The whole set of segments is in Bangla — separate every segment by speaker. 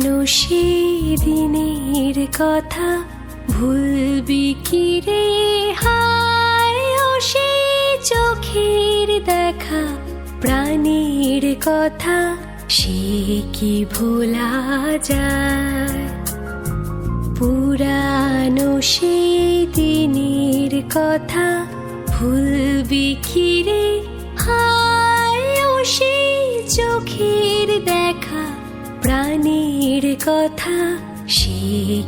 Speaker 1: পুরানো সেই দিনের কথা ভুলবি কি রে? হায় ও সেই চোখের দেখা, প্রাণীর কথা সে কি ভোলা যায়? পুরানো সেই দিনের কথা ভুলবি কি রে? হায় ও সেই চোখের দেখা, প্রাণীর কথা সে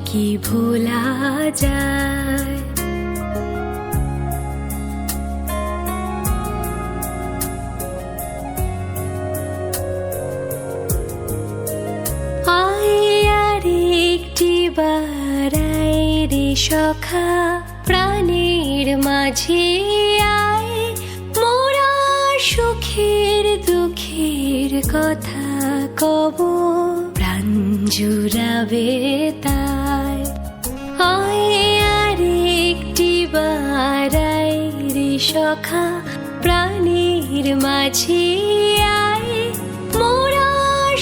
Speaker 1: কি ভোলা যায়? বারাই রে সখা, প্রাণের মাঝে আয়, মোরা সুখের দুঃখের কথা কব, প্রাণ জুড়াবে তাই। আয় আর একটি বারাই রে সখা, প্রাণের মাঝে আয়, মোরা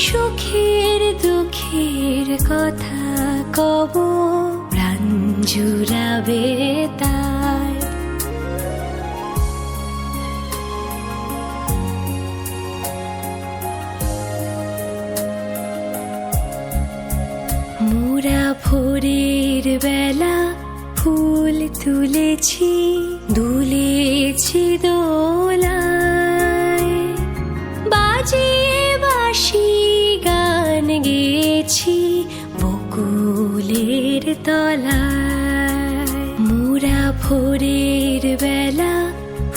Speaker 1: সুখের দুঃখের কথা কব, প্রাণ জুড়াবে তাই। মোরা ভোরের বেলা ফুল তুলেছি, দুলেছি দোলায়, বাজিয়ে বাঁশি গান গেয়েছি বকুলের তলায়। মোরা ভোরের বেলা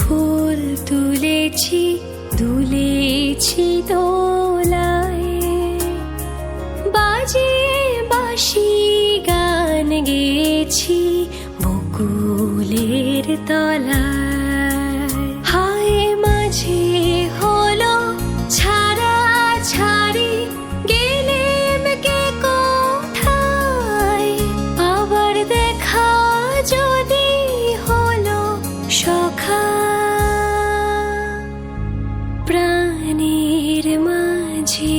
Speaker 1: ফুল তুলেছি, দুলেছি দোলায়, বাজিয়ে বাঁশি গান গেয়েছি বকুলের তলায়। হায় মাঝে হলো ছাড়া ছাড়ি, গেলেম কে কোথায়, আবার দেখা যদি হলো সখা, প্রাণের মাঝে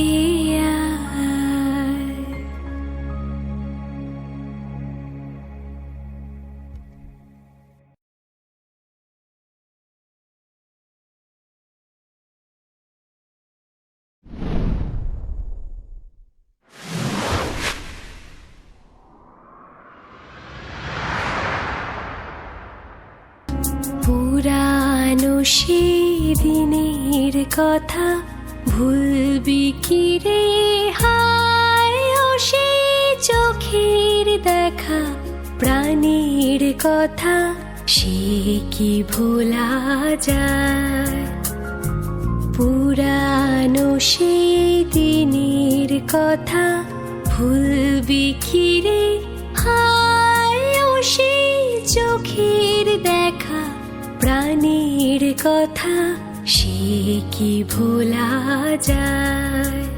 Speaker 1: পুরানো সেই দিনের কথা ভুলবি কি রে? হায় ও সেই চোখের দেখা, প্রাণীর কথা সে কি ভোলা যায়? পুরানো সেই দিনের কথা ভুলবি কি রে? হায় ও সেই চোখের দেখা, প্রাণীর কথা সে কি ভোলা যায়?